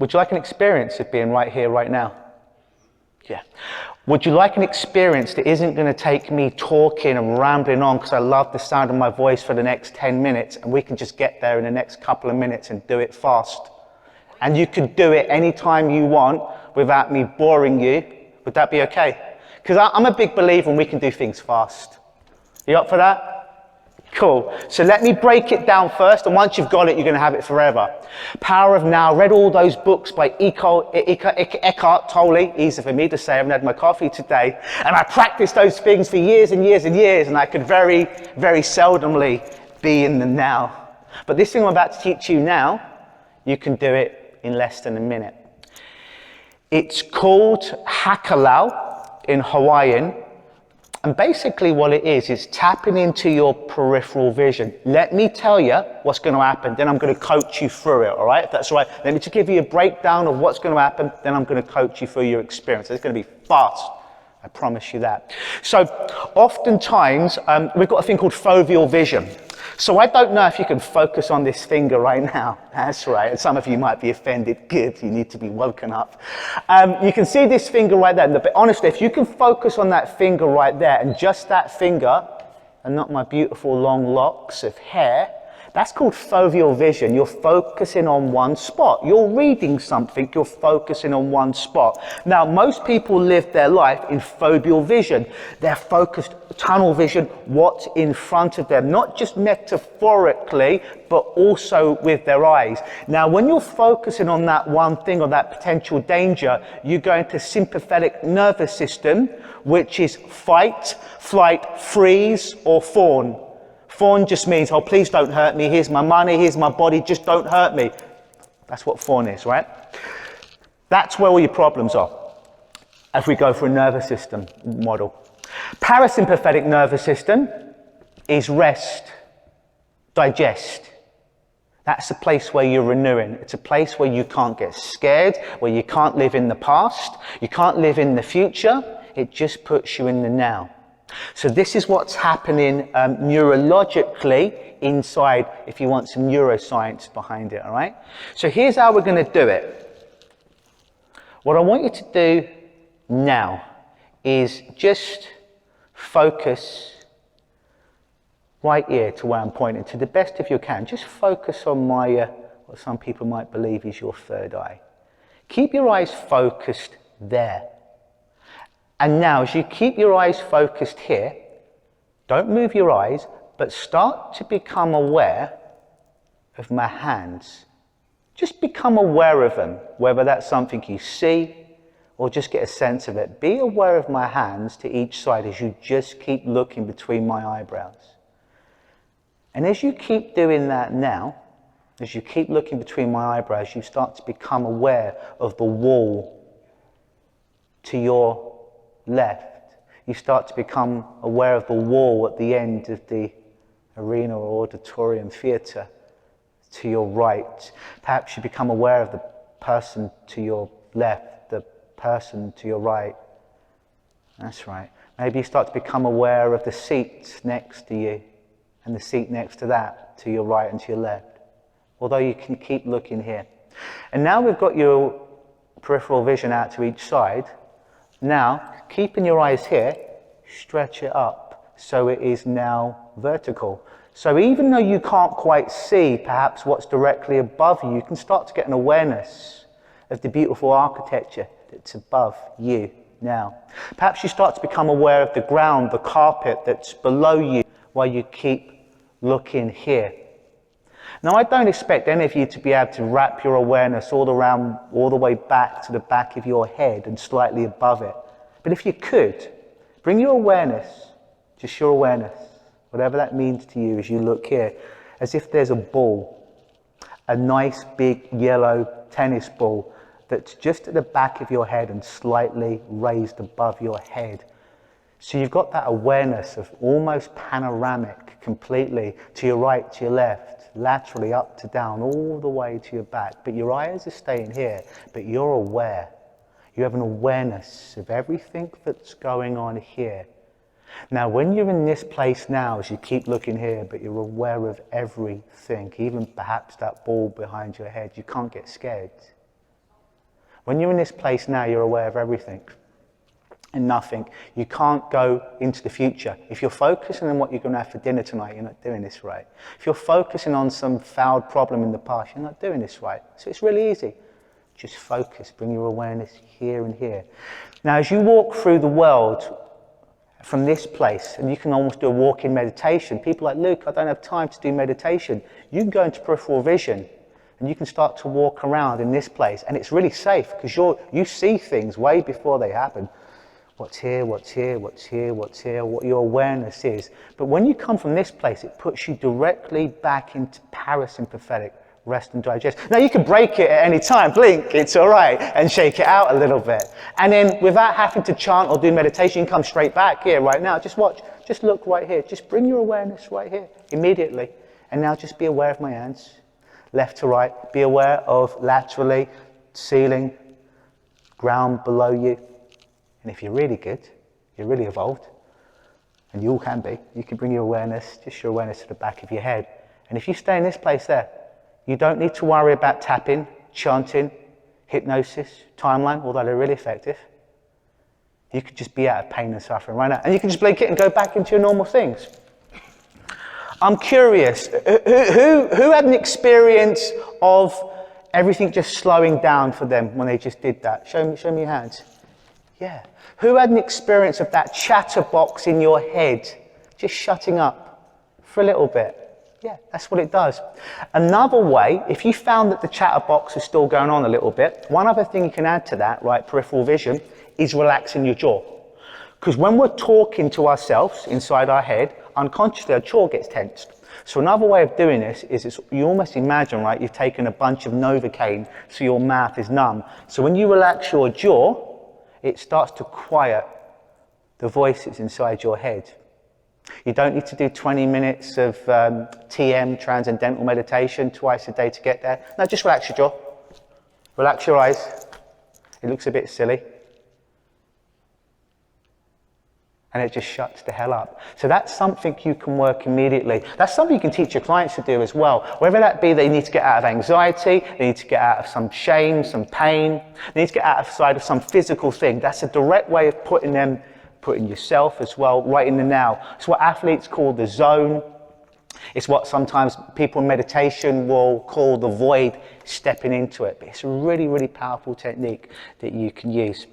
Would you like an experience of being right here, right now? Yeah. Would you like an experience that isn't going to take me talking and rambling on because I love the sound of my voice for the next 10 minutes and we can just get there in the next couple of minutes and do it fast? And you can do it anytime you want without me boring you. Would that be okay? Because I'm a big believer in we can do things fast. You up for that? Cool. So let me break it down first, and once you've got it, you're going to have it forever. Power of Now. Read all those books by Eckhart Tolle. Easy for me to say. I haven't had my coffee today. And I practiced those things for years and years and years, and I could very, very seldomly be in the now. But this thing I'm about to teach you now, you can do it in less than a minute. It's called Hakalau in Hawaiian. And basically what it is tapping into your peripheral vision. Let me tell you what's going to happen, then I'm going to coach you through it, all right? If that's all right. Let me just give you a breakdown of what's going to happen, then I'm going to coach you through your experience. It's going to be fast. I promise you that. So oftentimes, we've got a thing called foveal vision. So I don't know if you can focus on this finger right now. That's right. And some of you might be offended. Good. You need to be woken up. You can see this finger right there. But honestly, if you can focus on that finger right there and just that finger and not my beautiful long locks of hair, that's called foveal vision. You're focusing on one spot. You're reading something, you're focusing on one spot. Now, most people live their life in foveal vision. They're focused, tunnel vision, what's in front of them, not just metaphorically, but also with their eyes. Now, when you're focusing on that one thing or that potential danger, you go into sympathetic nervous system, which is fight, flight, freeze, or fawn. Fawn just means, oh, please don't hurt me. Here's my money. Here's my body. Just don't hurt me. That's what fawn is, right? That's where all your problems are if we go for a nervous system model. Parasympathetic nervous system is rest, digest. That's a place where you're renewing. It's a place where you can't get scared, where you can't live in the past. You can't live in the future. It just puts you in the now. So this is what's happening neurologically inside, if you want some neuroscience behind it, all right? So here's how we're going to do it. What I want you to do now is just focus right here to where I'm pointing, to the best of you can. Just focus on my, what some people might believe is your third eye. Keep your eyes focused there. And now, as you keep your eyes focused here, don't move your eyes, but start to become aware of my hands. Just become aware of them, whether that's something you see or just get a sense of it. Be aware of my hands to each side as you just keep looking between my eyebrows. And as you keep doing that now, as you keep looking between my eyebrows, you start to become aware of the wall to your left. You start to become aware of the wall at the end of the arena or auditorium theatre to your right. Perhaps you become aware of the person to your left, the person to your right. That's right. Maybe you start to become aware of the seat next to you and the seat next to that, to your right and to your left. Although you can keep looking here. And now we've got your peripheral vision out to each side. Now, keeping your eyes here, stretch it up so it is now vertical. So even though you can't quite see perhaps what's directly above you, you can start to get an awareness of the beautiful architecture that's above you now. Perhaps you start to become aware of the ground, the carpet that's below you while you keep looking here. Now, I don't expect any of you to be able to wrap your awareness all the way back to the back of your head and slightly above it. But if you could, bring your awareness, just your awareness, whatever that means to you as you look here, as if there's a ball, a nice big yellow tennis ball that's just at the back of your head and slightly raised above your head. So you've got that awareness of almost panoramic completely to your right, to your left, laterally up to down, all the way to your back. But your eyes are staying here, but you're aware. You have an awareness of everything that's going on here. Now, when you're in this place now, as you keep looking here, but you're aware of everything, even perhaps that ball behind your head, you can't get scared. When you're in this place now, you're aware of everything and nothing. You can't go into the future. If you're focusing on what you're going to have for dinner tonight, you're not doing this right. If you're focusing on some fouled problem in the past, you're not doing this right. So it's really easy. Just focus, bring your awareness here and here. Now, as you walk through the world from this place, and you can almost do a walk-in meditation. People are like, Luke, I don't have time to do meditation. You can go into peripheral vision, and you can start to walk around in this place, and it's really safe, because you see things way before they happen. What's here, what's here, what's here, what's here, what your awareness is. But when you come from this place, it puts you directly back into parasympathetic, rest and digest. Now you can break it at any time, blink, it's all right, and shake it out a little bit. And then without having to chant or do meditation, you can come straight back here right now. Just watch, just look right here. Just bring your awareness right here, immediately. And now just be aware of my hands, left to right. Be aware of laterally, ceiling, ground below you. And if you're really good, you're really evolved, and you all can be, you can bring your awareness, just your awareness to the back of your head. And if you stay in this place there, you don't need to worry about tapping, chanting, hypnosis, timeline, although they're really effective. You could just be out of pain and suffering right now. And you can just blink it and go back into your normal things. I'm curious, who had an experience of everything just slowing down for them when they just did that? Show me your hands. Yeah. Who had an experience of that chatterbox in your head just shutting up for a little bit? Yeah, that's what it does. Another way, if you found that the chatterbox is still going on a little bit, one other thing you can add to that, right, peripheral vision, is relaxing your jaw. Because when we're talking to ourselves inside our head, unconsciously our jaw gets tensed. So another way of doing this is you almost imagine, right, you've taken a bunch of Novocaine so your mouth is numb. So when you relax your jaw, it starts to quiet the voices inside your head. You don't need to do 20 minutes of TM, transcendental meditation, twice a day to get there. No, just relax your jaw. Relax your eyes. It looks a bit silly. And it just shuts the hell up. So that's something you can work immediately. That's something you can teach your clients to do as well. Whether that be they need to get out of anxiety, they need to get out of some shame, some pain, they need to get outside of some physical thing. That's a direct way of putting yourself as well right in the now. It's what athletes call the zone. It's what sometimes people in meditation will call the void, stepping into it. But it's a really, really powerful technique that you can use.